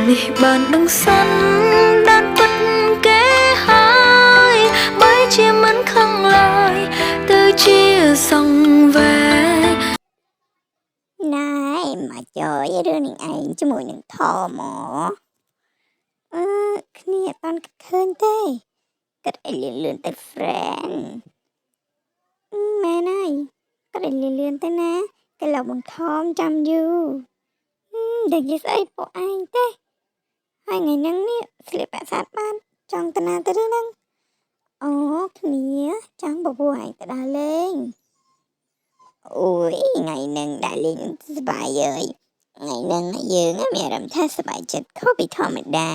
នេះបានដឹងសិនដានពិតគេហើយបើជាមិនខឹងឡើយទៅជាសង្វេណែមកជួយរឿងនេះឯងជាមួយនឹងថមគ្នាអត់បានឃើញទេគិតឲ្យលឿនទៅ friend មែនហើយគិតឲ្យលឿនទៅណាគេលោកបង្ខំចាំយូរតែនិយាយស្អីពួកឯងទេហើយថ្ងៃហ្នឹងនេះស្លៀកពាក់ស្អាតបានចង់ទៅណាទៅឬហ្នឹងអូគ្នាចង់បបួឯងទៅដើរលេងអូយថ្ងៃហ្នឹងដើរលេងសប្បាយហើយថ្ងៃហ្នឹងយើងមានអារម្មណ៍ថាសប្បាយចិត្តខុសពីធម្មតា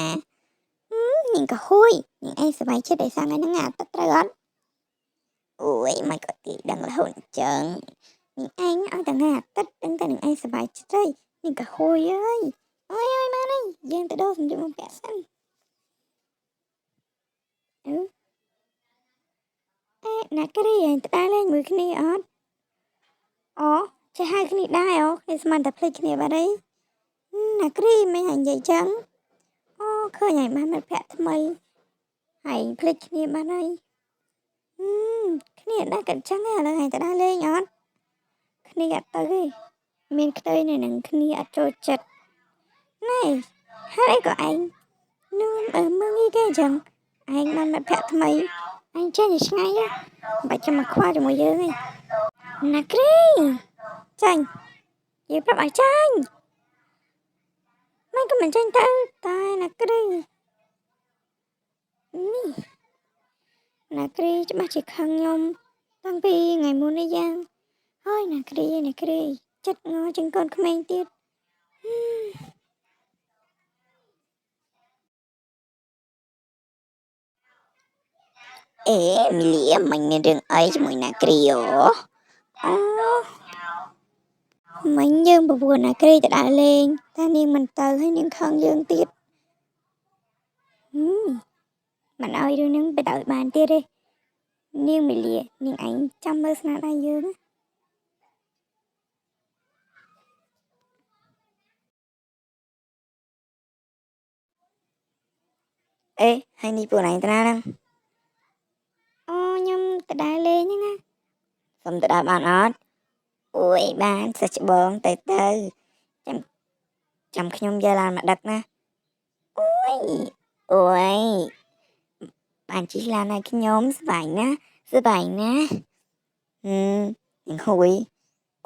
ញ៉ាំក៏ហួយញ៉ាំឯងសប្បាយចិត្តឲ្យសងថ្ងៃហ្នឹងអាទឹកត្រូវអត់អូយមិនក៏ទីដឹងរហូតអញ្ចឹងញ៉ាំឯងឲ្យតែថ្ងៃអាទិត្យដឹងតែនឹងឯងសប្បាយចិត្តហើយញ៉ាំក៏ហួយហើយអូយម៉ែនេះយើងទៅដោសម្លៀកបំពាក់សិនណាគ្រីឯងទៅដើរលេងមួយគ្នាអត់អូចេះហៅគ្នាដែរអូគេស្មានតែភ្លេចគ្នាបាត់ហើយណាគ្រីមិនឯងនិយាយចឹងអូឃើញឯងបានមិត្តភក្តិថ្មីហើយភ្លេចគ្នាបាត់ហើយគ្នាដែរក៏ចឹងឥឡូវឯងទៅដើរលេងអត់គ្នាអត់ទៅទេមានក្តីនៅនឹងគ្នាអត់ចូលចិត្តណែហើយក៏ឯងនោះមើងគេចឹងឯងបានមិត្តភក្តិថ្មីឯងចេញឆ្ងាយបាច់ចាំមកខ្វល់ជាមួយយើងទេណាគ្រីចាញ់និយាយប្រាប់ឲ្យចាញ់មិនក៏មិនចាញ់ទៅតែណាគ្រីនេះណាគ្រីច្បាស់ជាខឹងខ្ញុំតាំងពីថ្ងៃមុននេះយ៉ាងហើយណាគ្រីចិត្តងជាងកូនក្មេងទៀតមីលីមិនមានរឿងអីជាមួយណាគ្រីអូមិញយើងបបួលណាគ្រីទៅដើរលេងតែនាងមិនទៅហើយនាងខឹងយើងទៀតមិនឲ្យរឿងហ្នឹងបដ ாய் បានទៀតទេនាងមីលីនាងឯងចាំមើលស្នាដៃយើងហើយនេះពួកឯងទៅណាហ្នឹងអូខ្ញុំទៅដើរលេងហ្នឹងណាសុំទៅដើរបានអត់អូយបានសិស្សច្បងទៅចាំខ្ញុំយកឡានមកដឹកណាអូយបានជិះឡានឲ្យខ្ញុំសប្បាយណានឹងហួយ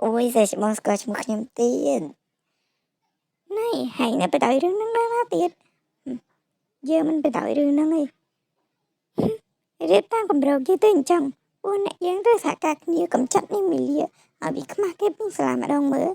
អូយសិស្សច្បងស្គាល់ឈ្មោះខ្ញុំទៀតណែហើយនៅបដ ாய் រឿងហ្នឹងណាទៀតយើងមិនបដ ாய் រឿងហ្នឹងទេរៀបតាមគម្រោងគេទៅអញ្ចឹងពួកអ្នកយើងទៅសហការគ្នាកំចាត់នេះមីលាឲ្យវាខ្មាស់គេពីសាលាម្ដងមើល